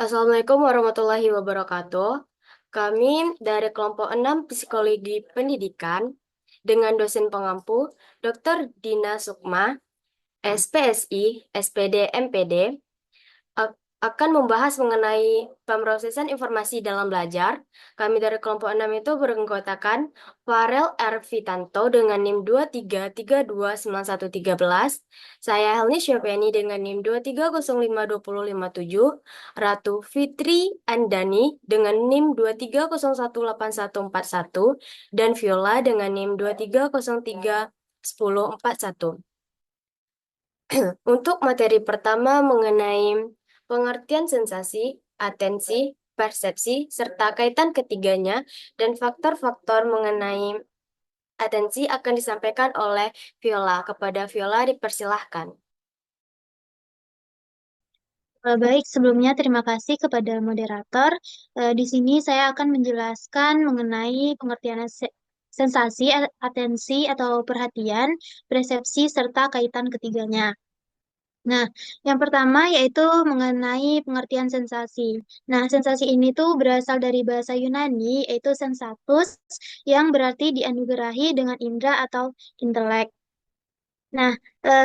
Assalamualaikum warahmatullahi wabarakatuh. Kami dari kelompok 6 Psikologi Pendidikan dengan dosen pengampu Dr. Dina Sukma, SPSI, SPD, MPD, akan membahas mengenai pemrosesan informasi dalam belajar. Kami dari kelompok 6 itu beranggotakan Farel R. Vitanto dengan NIM 23329113, saya Helni Syafeni dengan NIM 2305257, Ratu Fitri Andani dengan NIM 230181141, dan Viola dengan NIM 2303141. Untuk materi pertama mengenai pengertian sensasi, atensi, persepsi, serta kaitan ketiganya dan faktor-faktor mengenai atensi akan disampaikan oleh Viola. Kepada Viola dipersilahkan. Baik, sebelumnya terima kasih kepada moderator. Di sini saya akan menjelaskan mengenai pengertian sensasi, atensi atau perhatian, persepsi, serta kaitan ketiganya. Nah, yang pertama yaitu mengenai pengertian sensasi. Nah, sensasi ini tuh berasal dari bahasa Yunani, yaitu sensatus, yang berarti dianugerahi dengan indera atau intelek. Nah,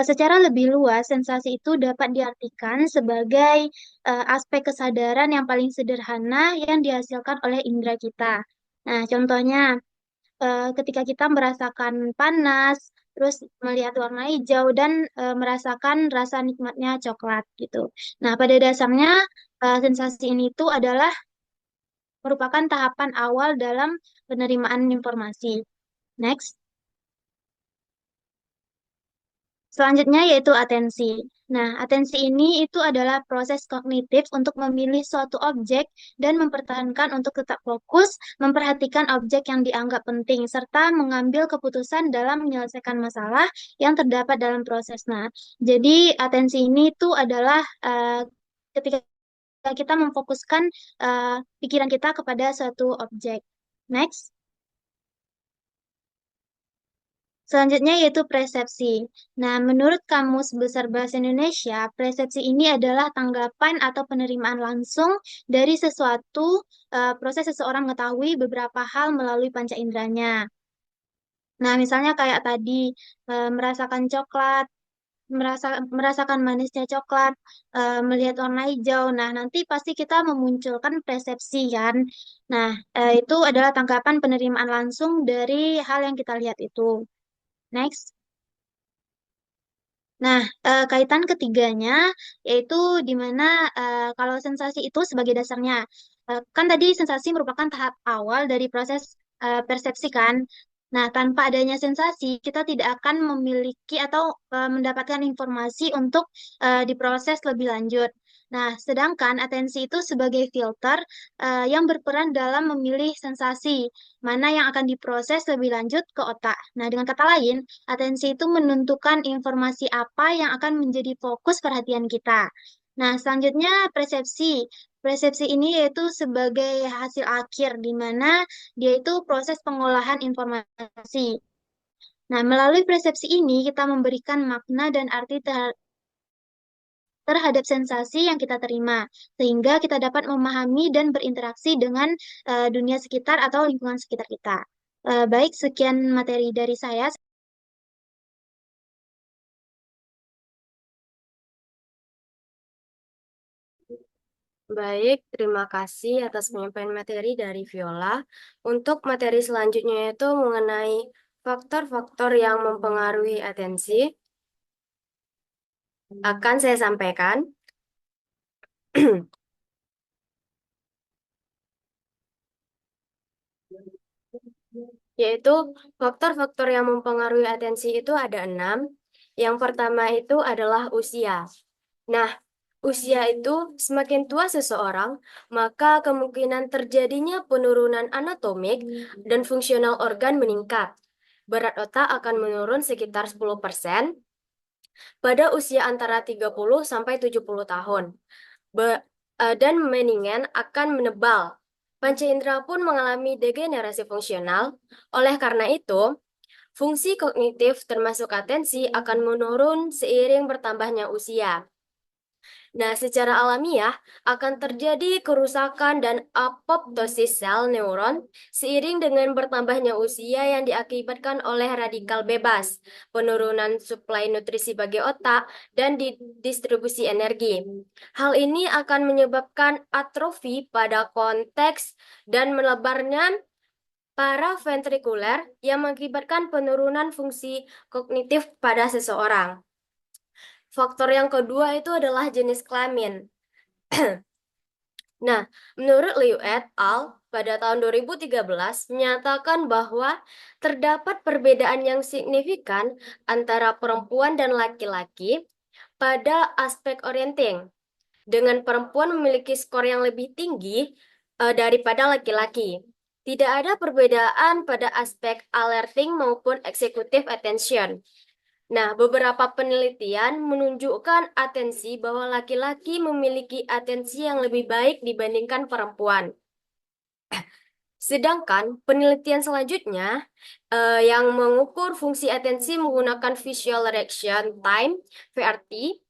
secara lebih luas, sensasi itu dapat diartikan sebagai aspek kesadaran yang paling sederhana yang dihasilkan oleh indera kita. Nah, contohnya, ketika kita merasakan panas, terus melihat warna hijau, dan merasakan rasa nikmatnya coklat gitu. Nah, pada dasarnya, sensasi ini tuh adalah merupakan tahapan awal dalam penerimaan informasi. Next. Selanjutnya yaitu atensi. Nah, atensi ini itu adalah proses kognitif untuk memilih suatu objek dan mempertahankan untuk tetap fokus, memperhatikan objek yang dianggap penting, serta mengambil keputusan dalam menyelesaikan masalah yang terdapat dalam proses. Nah, jadi atensi ini itu adalah ketika kita memfokuskan pikiran kita kepada suatu objek. Next. Selanjutnya yaitu persepsi. Nah, menurut Kamus Besar Bahasa Indonesia, persepsi ini adalah tanggapan atau penerimaan langsung dari sesuatu proses seseorang mengetahui beberapa hal melalui panca inderanya. Nah, misalnya kayak tadi merasakan coklat, merasakan manisnya coklat, melihat warna hijau. Nah, nanti pasti kita memunculkan persepsi kan. Nah, itu adalah tanggapan penerimaan langsung dari hal yang kita lihat itu. Next. Nah, kaitan ketiganya yaitu di mana kalau sensasi itu sebagai dasarnya, kan tadi sensasi merupakan tahap awal dari proses persepsi kan. Nah, tanpa adanya sensasi, kita tidak akan memiliki atau mendapatkan informasi untuk diproses lebih lanjut. Nah, sedangkan atensi itu sebagai filter yang berperan dalam memilih sensasi mana yang akan diproses lebih lanjut ke otak. Nah, dengan kata lain, atensi itu menentukan informasi apa yang akan menjadi fokus perhatian kita. Nah, selanjutnya persepsi. Persepsi ini yaitu sebagai hasil akhir, di mana dia itu proses pengolahan informasi. Nah, melalui persepsi ini kita memberikan makna dan arti terhadap sensasi yang kita terima, sehingga kita dapat memahami dan berinteraksi dengan dunia sekitar atau lingkungan sekitar kita. Baik, sekian materi dari saya. Baik, terima kasih atas penyampaian materi dari Viola. Untuk materi selanjutnya itu mengenai faktor-faktor yang mempengaruhi atensi, akan saya sampaikan. Yaitu faktor-faktor yang mempengaruhi atensi itu ada 6. Yang pertama itu adalah usia. Nah, usia itu semakin tua seseorang, maka kemungkinan terjadinya penurunan anatomik dan fungsional organ meningkat. Berat otak akan menurun sekitar 10% pada usia antara 30 sampai 70 tahun. Dan mendingan akan menebal. Panca indera pun mengalami degenerasi fungsional. Oleh karena itu, fungsi kognitif termasuk atensi akan menurun seiring bertambahnya usia. Nah, secara alamiah akan terjadi kerusakan dan apoptosis sel neuron seiring dengan bertambahnya usia yang diakibatkan oleh radikal bebas, penurunan suplai nutrisi bagi otak, dan distribusi energi. Hal ini akan menyebabkan atrofi pada konteks dan melebarnya paraventrikuler yang mengakibatkan penurunan fungsi kognitif pada seseorang. Faktor yang kedua itu adalah jenis kelamin. Nah, menurut Liu et al. Pada tahun 2013 menyatakan bahwa terdapat perbedaan yang signifikan antara perempuan dan laki-laki pada aspek orienting, dengan perempuan memiliki skor yang lebih tinggi daripada laki-laki. Tidak ada perbedaan pada aspek alerting maupun executive attention. Nah, beberapa penelitian menunjukkan atensi bahwa laki-laki memiliki atensi yang lebih baik dibandingkan perempuan. Sedangkan penelitian selanjutnya yang mengukur fungsi atensi menggunakan Visual Reaction Time (VRT),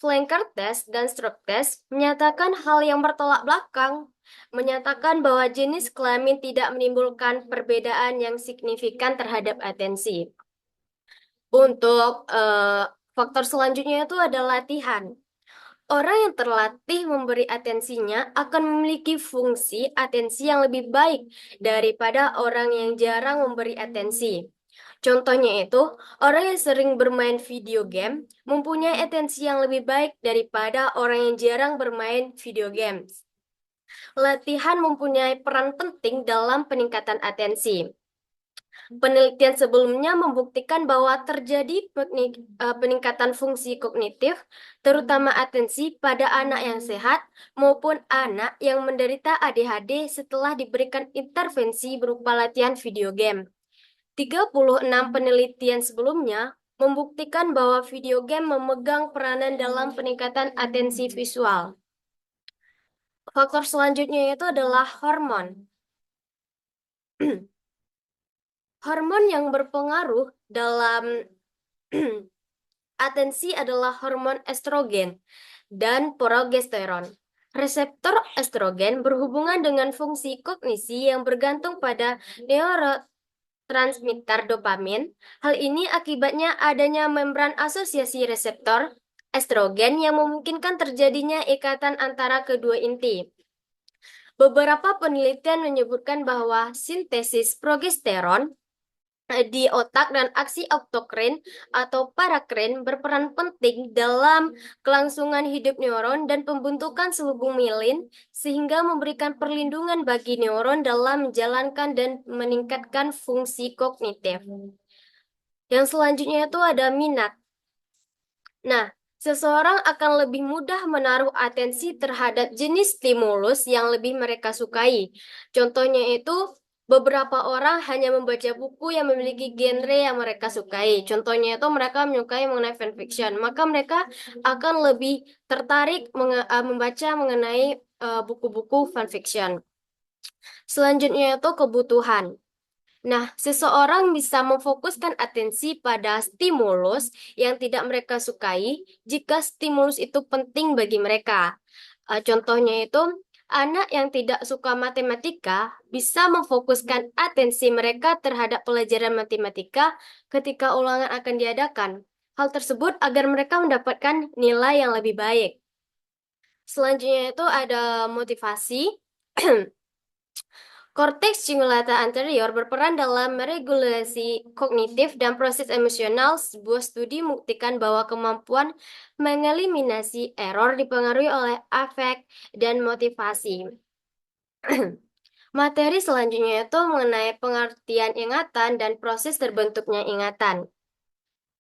flanker test, dan stroke test menyatakan hal yang bertolak belakang, menyatakan bahwa jenis kelamin tidak menimbulkan perbedaan yang signifikan terhadap atensi. Untuk faktor selanjutnya itu ada latihan. Orang yang terlatih memberi atensinya akan memiliki fungsi atensi yang lebih baik daripada orang yang jarang memberi atensi. Contohnya itu, orang yang sering bermain video game mempunyai atensi yang lebih baik daripada orang yang jarang bermain video games. Latihan mempunyai peran penting dalam peningkatan atensi. Penelitian sebelumnya membuktikan bahwa terjadi peningkatan fungsi kognitif, terutama atensi pada anak yang sehat maupun anak yang menderita ADHD setelah diberikan intervensi berupa latihan video game. 36 penelitian sebelumnya membuktikan bahwa video game memegang peranan dalam peningkatan atensi visual. Faktor selanjutnya itu adalah hormon. Hormon yang berpengaruh dalam atensi adalah hormon estrogen dan progesteron. Reseptor estrogen berhubungan dengan fungsi kognisi yang bergantung pada neurotransmitter dopamin. Hal ini akibatnya adanya membran asosiasi reseptor estrogen yang memungkinkan terjadinya ikatan antara kedua inti. Beberapa penelitian menyebutkan bahwa sintesis progesteron di otak dan aksi autokrin atau parakrin berperan penting dalam kelangsungan hidup neuron dan pembentukan selubung mielin sehingga memberikan perlindungan bagi neuron dalam menjalankan dan meningkatkan fungsi kognitif. Yang selanjutnya itu ada minat. Nah, seseorang akan lebih mudah menaruh atensi terhadap jenis stimulus yang lebih mereka sukai. Contohnya itu, beberapa orang hanya membaca buku yang memiliki genre yang mereka sukai. Contohnya itu mereka menyukai mengenai fanfiction, maka mereka akan lebih tertarik membaca mengenai buku-buku fanfiction. Selanjutnya itu kebutuhan. Nah, seseorang bisa memfokuskan atensi pada stimulus yang tidak mereka sukai jika stimulus itu penting bagi mereka. Contohnya itu, anak yang tidak suka matematika bisa memfokuskan atensi mereka terhadap pelajaran matematika ketika ulangan akan diadakan. Hal tersebut agar mereka mendapatkan nilai yang lebih baik. Selanjutnya itu ada motivasi. Korteks cingulata anterior berperan dalam meregulasi kognitif dan proses emosional. Sebuah studi membuktikan bahwa kemampuan mengeliminasi error dipengaruhi oleh afek dan motivasi. Materi selanjutnya itu mengenai pengertian ingatan dan proses terbentuknya ingatan.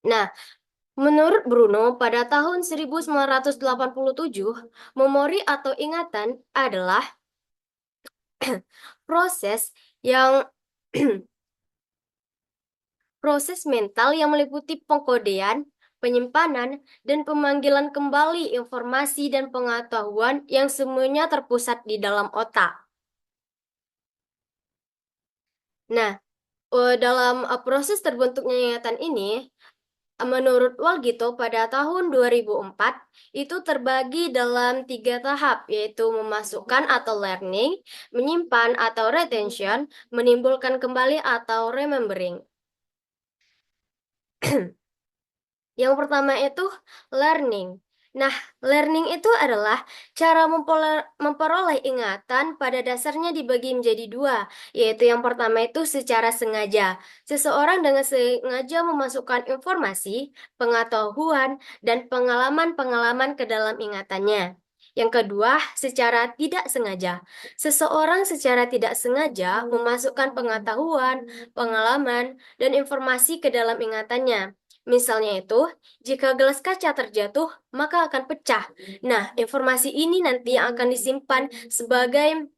Nah, menurut Bruno, pada tahun 1987, memori atau ingatan adalah proses yang proses mental yang meliputi pengkodean, penyimpanan, dan pemanggilan kembali informasi dan pengetahuan yang semuanya terpusat di dalam otak. Nah, dalam proses terbentuknya ingatan ini, Menurut Walgito, pada tahun 2004, itu terbagi dalam 3 tahap, yaitu memasukkan atau learning, menyimpan atau retention, menimbulkan kembali atau remembering. Yang pertama itu learning. Nah, learning itu adalah cara memperoleh ingatan pada dasarnya dibagi menjadi dua, yaitu yang pertama itu secara sengaja. Seseorang dengan sengaja memasukkan informasi, pengetahuan, dan pengalaman-pengalaman ke dalam ingatannya. Yang kedua, secara tidak sengaja. Seseorang secara tidak sengaja memasukkan pengetahuan, pengalaman, dan informasi ke dalam ingatannya. Misalnya itu, jika gelas kaca terjatuh, maka akan pecah. Nah, informasi ini nanti yang akan disimpan sebagai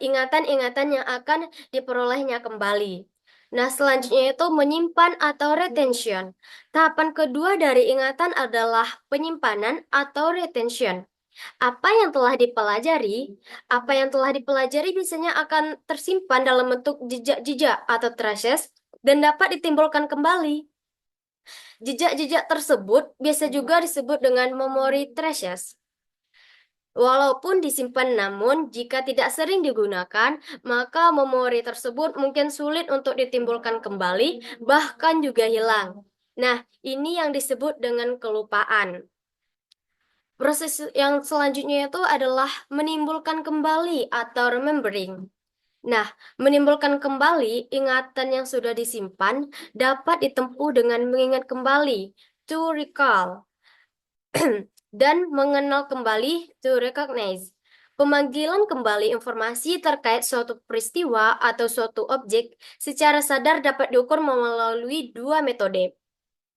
ingatan-ingatan yang akan diperolehnya kembali. Nah, selanjutnya itu menyimpan atau retention. Tahapan kedua dari ingatan adalah penyimpanan atau retention. Apa yang telah dipelajari, apa yang telah dipelajari biasanya akan tersimpan dalam bentuk jejak-jejak atau traces dan dapat ditimbulkan kembali. Jejak-jejak tersebut biasa juga disebut dengan memory traces. Walaupun disimpan, namun jika tidak sering digunakan, maka memori tersebut mungkin sulit untuk ditimbulkan kembali, bahkan juga hilang. Nah, ini yang disebut dengan kelupaan. Proses yang selanjutnya itu adalah menimbulkan kembali atau remembering. Nah, menimbulkan kembali ingatan yang sudah disimpan dapat ditempuh dengan mengingat kembali, to recall, dan mengenal kembali, to recognize. Pemanggilan kembali informasi terkait suatu peristiwa atau suatu objek secara sadar dapat diukur melalui dua metode.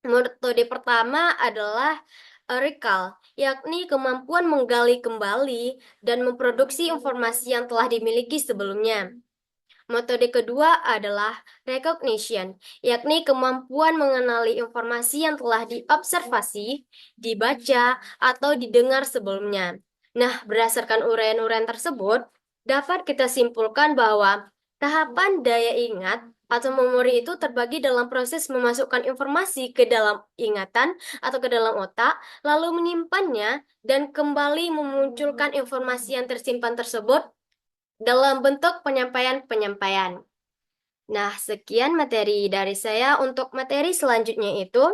Metode pertama adalah recall, yakni kemampuan menggali kembali dan memproduksi informasi yang telah dimiliki sebelumnya. Metode kedua adalah recognition, yakni kemampuan mengenali informasi yang telah diobservasi, dibaca, atau didengar sebelumnya. Nah, berdasarkan uraian-uraian tersebut, dapat kita simpulkan bahwa tahapan daya ingat atau memori itu terbagi dalam proses memasukkan informasi ke dalam ingatan atau ke dalam otak, lalu menyimpannya dan kembali memunculkan informasi yang tersimpan tersebut dalam bentuk penyampaian-penyampaian. Nah, sekian materi dari saya. Untuk materi selanjutnya itu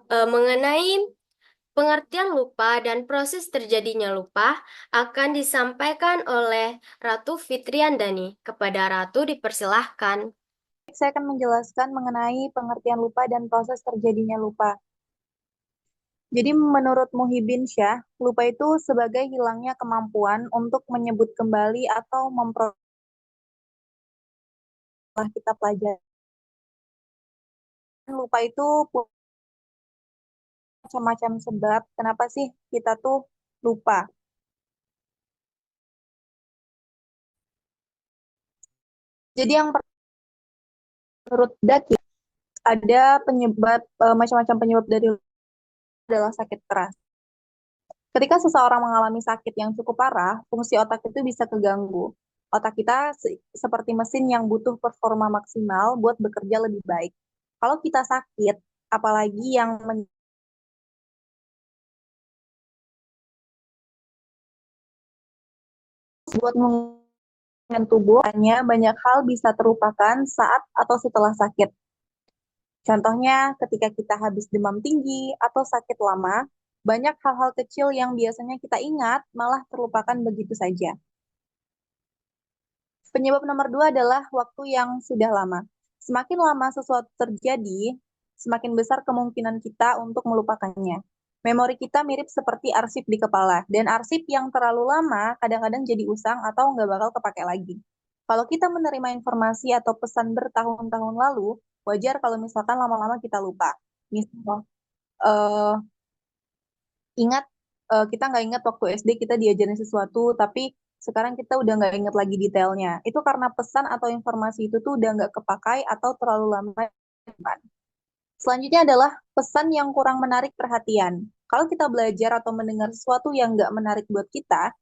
mengenai pengertian lupa dan proses terjadinya lupa akan disampaikan oleh Ratu Fitriandani. Kepada Ratu dipersilahkan. Saya akan menjelaskan mengenai pengertian lupa dan proses terjadinya lupa. Jadi menurut Muhyiddin Syah, lupa itu sebagai hilangnya kemampuan untuk menyebut kembali atau memperoleh kita pelajari. Lupa itu punya macam-macam sebab kenapa sih kita tuh lupa. Jadi yang menurut Daki ada penyebab macam-macam penyebab dari lupa adalah sakit keras. Ketika seseorang mengalami sakit yang cukup parah, fungsi otak itu bisa keganggu. Otak kita seperti mesin yang butuh performa maksimal buat bekerja lebih baik. Kalau kita sakit, apalagi yang buat mengenai tubuh, hanya banyak hal bisa terlupakan saat atau setelah sakit. Contohnya, ketika kita habis demam tinggi atau sakit lama, banyak hal-hal kecil yang biasanya kita ingat malah terlupakan begitu saja. Penyebab nomor 2 adalah waktu yang sudah lama. Semakin lama sesuatu terjadi, semakin besar kemungkinan kita untuk melupakannya. Memori kita mirip seperti arsip di kepala, dan arsip yang terlalu lama kadang-kadang jadi usang atau nggak bakal kepake lagi. Kalau kita menerima informasi atau pesan bertahun-tahun lalu, wajar kalau misalkan lama-lama kita lupa. Misal, eh, ingat kita nggak ingat waktu SD kita diajarin sesuatu, tapi sekarang kita udah nggak ingat lagi detailnya. Itu karena pesan atau informasi itu tuh udah nggak kepakai atau terlalu lama. Selanjutnya adalah pesan yang kurang menarik perhatian. Kalau kita belajar atau mendengar sesuatu yang nggak menarik buat kita,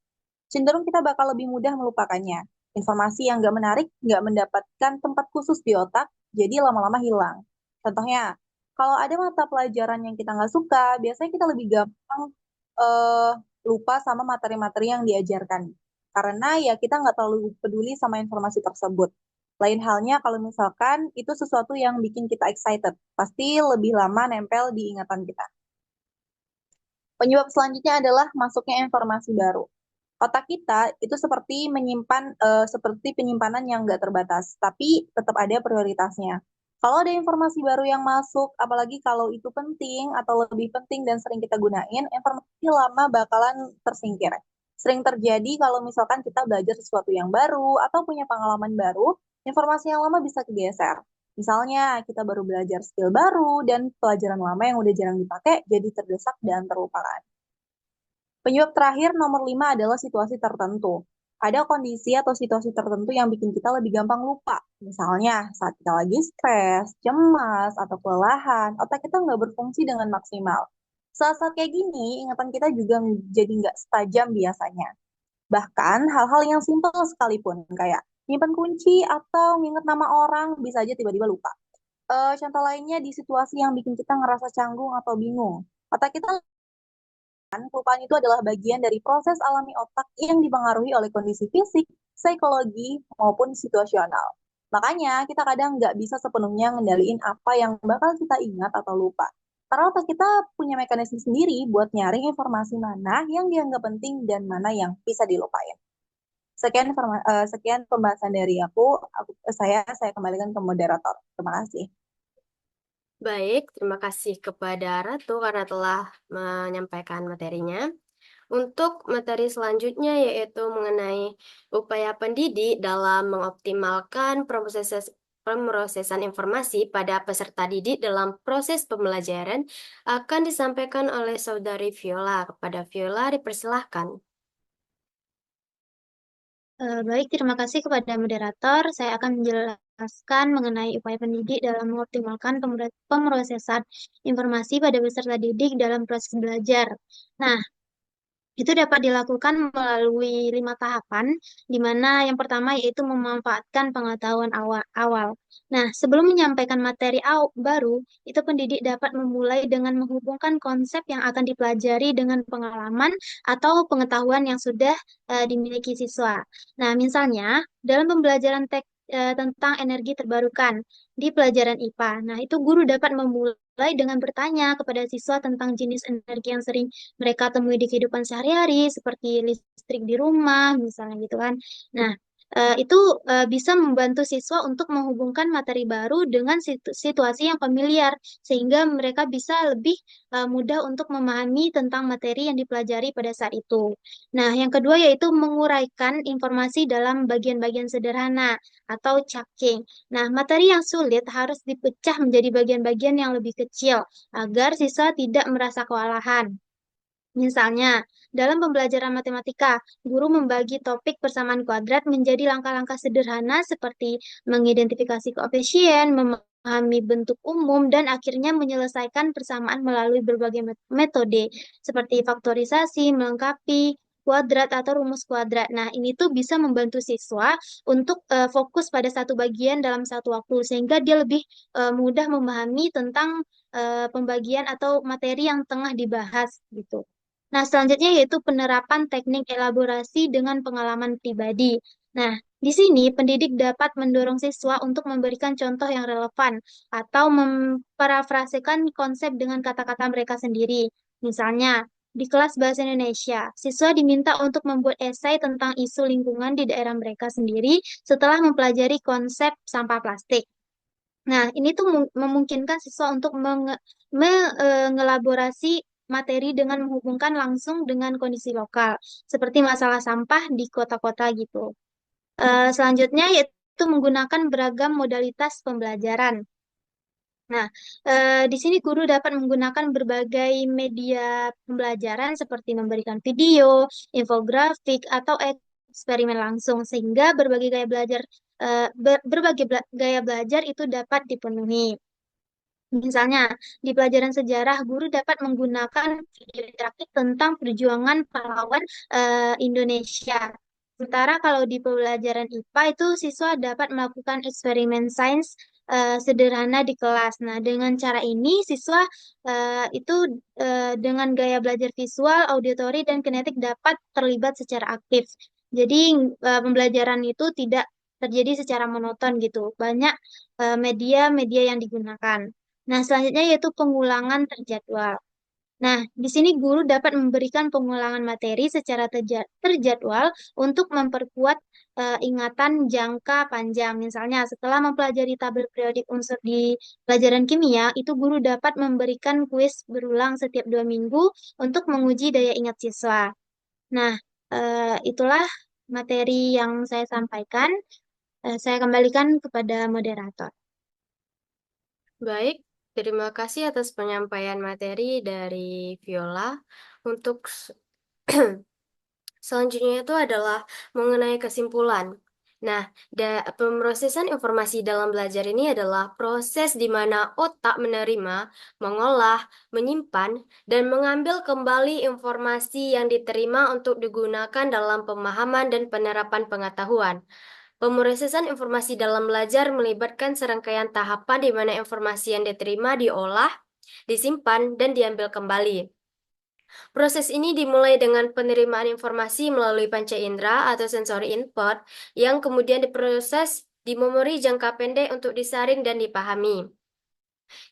cenderung kita bakal lebih mudah melupakannya. Informasi yang nggak menarik nggak mendapatkan tempat khusus di otak, jadi lama-lama hilang. Contohnya, Kalau ada mata pelajaran yang kita nggak suka, biasanya kita lebih gampang eh, lupa sama materi-materi yang diajarkan. Karena ya kita nggak terlalu peduli sama informasi tersebut. Lain halnya kalau misalkan itu sesuatu yang bikin kita excited, pasti lebih lama nempel di ingatan kita. Penyebab selanjutnya adalah masuknya informasi baru. Otak kita itu seperti penyimpanan yang nggak terbatas, tapi tetap ada prioritasnya. Kalau ada informasi baru yang masuk, apalagi kalau itu penting atau lebih penting dan sering kita gunain, informasi lama bakalan tersingkir. Sering terjadi kalau misalkan kita belajar sesuatu yang baru atau punya pengalaman baru, informasi yang lama bisa kegeser. Misalnya, kita baru belajar skill baru dan pelajaran lama yang udah jarang dipakai jadi terdesak dan terlupakan. Penyebab terakhir nomor 5 adalah situasi tertentu. Ada kondisi atau situasi tertentu yang bikin kita lebih gampang lupa. Misalnya saat kita lagi stres, cemas, atau kelelahan, otak kita nggak berfungsi dengan maksimal. Saat-saat kayak gini, ingatan kita juga jadi nggak setajam biasanya. Bahkan hal-hal yang simpel sekalipun, kayak nyimpan kunci atau nginget nama orang, bisa aja tiba-tiba lupa. Contoh lainnya di situasi yang bikin kita ngerasa canggung atau bingung. Otak kita kelupaan itu adalah bagian dari proses alami otak yang dipengaruhi oleh kondisi fisik, psikologi, maupun situasional. Makanya kita kadang nggak bisa sepenuhnya ngendaliin apa yang bakal kita ingat atau lupa. Karena otak kita punya mekanisme sendiri buat nyaring informasi mana yang dianggap penting dan mana yang bisa dilupain. Sekian pembahasan dari saya kembalikan ke moderator. Terima kasih. Baik, terima kasih kepada Ratu karena telah menyampaikan materinya. Untuk materi selanjutnya yaitu mengenai upaya pendidik dalam mengoptimalkan pemrosesan informasi pada peserta didik dalam proses pembelajaran akan disampaikan oleh Saudari Viola. Kepada Viola dipersilahkan. Baik, terima kasih kepada moderator. Saya akan menjelaskan mengenai upaya pendidik dalam mengoptimalkan pemrosesan informasi pada peserta didik dalam proses belajar. Nah, itu dapat dilakukan melalui 5 tahapan, di mana yang pertama yaitu memanfaatkan pengetahuan awal. Nah, sebelum menyampaikan materi baru, itu pendidik dapat memulai dengan menghubungkan konsep yang akan dipelajari dengan pengalaman atau pengetahuan yang sudah dimiliki siswa. Nah, misalnya dalam pembelajaran tentang energi terbarukan di pelajaran IPA. Nah, itu guru dapat memulai dengan bertanya kepada siswa tentang jenis energi yang sering mereka temui di kehidupan sehari-hari, seperti listrik di rumah, misalnya gitu kan. Nah, itu bisa membantu siswa untuk menghubungkan materi baru dengan situasi yang familiar, sehingga mereka bisa lebih mudah untuk memahami tentang materi yang dipelajari pada saat itu. Nah, yang kedua yaitu menguraikan informasi dalam bagian-bagian sederhana atau chunking. Nah, materi yang sulit harus dipecah menjadi bagian-bagian yang lebih kecil agar siswa tidak merasa kewalahan. Misalnya, dalam pembelajaran matematika, guru membagi topik persamaan kuadrat menjadi langkah-langkah sederhana seperti mengidentifikasi koefisien, memahami bentuk umum, dan akhirnya menyelesaikan persamaan melalui berbagai metode seperti faktorisasi, melengkapi kuadrat atau rumus kuadrat. Nah, ini tuh bisa membantu siswa untuk fokus pada satu bagian dalam satu waktu sehingga dia lebih mudah memahami tentang pembagian atau materi yang tengah dibahas gitu. Nah, selanjutnya yaitu penerapan teknik elaborasi dengan pengalaman pribadi. Nah, di sini pendidik dapat mendorong siswa untuk memberikan contoh yang relevan atau memparafrasekan konsep dengan kata-kata mereka sendiri. Misalnya, di kelas Bahasa Indonesia, siswa diminta untuk membuat esai tentang isu lingkungan di daerah mereka sendiri setelah mempelajari konsep sampah plastik. Nah, ini tuh memungkinkan siswa untuk mengelaborasi materi dengan menghubungkan langsung dengan kondisi lokal, seperti masalah sampah di kota-kota gitu. Selanjutnya yaitu menggunakan beragam modalitas pembelajaran. Nah, di sini guru dapat menggunakan berbagai media pembelajaran seperti memberikan video, infografik, atau eksperimen langsung, sehingga gaya belajar itu dapat dipenuhi. Misalnya, di pelajaran sejarah, guru dapat menggunakan video interaktif tentang perjuangan pahlawan Indonesia. Sementara kalau di pelajaran IPA itu siswa dapat melakukan eksperimen sains sederhana di kelas. Nah, dengan cara ini siswa itu dengan gaya belajar visual, auditori, dan kinetik dapat terlibat secara aktif. Jadi pembelajaran itu tidak terjadi secara monoton gitu. Banyak media-media yang digunakan. Nah, selanjutnya yaitu pengulangan terjadwal. Nah, di sini guru dapat memberikan pengulangan materi secara terjadwal untuk memperkuat ingatan jangka panjang. Misalnya, setelah mempelajari tabel periodik unsur di pelajaran kimia, itu guru dapat memberikan kuis berulang setiap 2 minggu untuk menguji daya ingat siswa. Nah, itulah materi yang saya sampaikan. Saya kembalikan kepada moderator. Baik, terima kasih atas penyampaian materi dari Viola. Untuk selanjutnya itu adalah mengenai kesimpulan. Nah, pemrosesan informasi dalam belajar ini adalah proses di mana otak menerima, mengolah, menyimpan, dan mengambil kembali informasi yang diterima untuk digunakan dalam pemahaman dan penerapan pengetahuan. Pemrosesan informasi dalam belajar melibatkan serangkaian tahapan di mana informasi yang diterima diolah, disimpan, dan diambil kembali. Proses ini dimulai dengan penerimaan informasi melalui panca indera atau sensory input yang kemudian diproses di memori jangka pendek untuk disaring dan dipahami.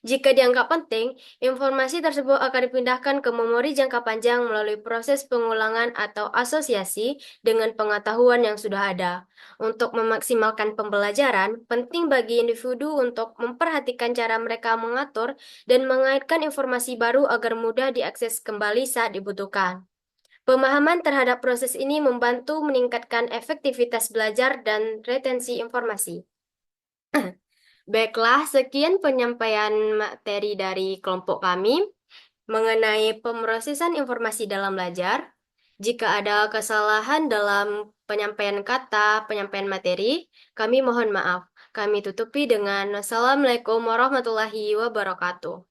Jika dianggap penting, informasi tersebut akan dipindahkan ke memori jangka panjang melalui proses pengulangan atau asosiasi dengan pengetahuan yang sudah ada. Untuk memaksimalkan pembelajaran, penting bagi individu untuk memperhatikan cara mereka mengatur dan mengaitkan informasi baru agar mudah diakses kembali saat dibutuhkan. Pemahaman terhadap proses ini membantu meningkatkan efektivitas belajar dan retensi informasi. Baiklah, sekian penyampaian materi dari kelompok kami mengenai pemrosesan informasi dalam belajar. Jika ada kesalahan dalam penyampaian kata, penyampaian materi, kami mohon maaf. Kami tutupi dengan Assalamualaikum warahmatullahi wabarakatuh.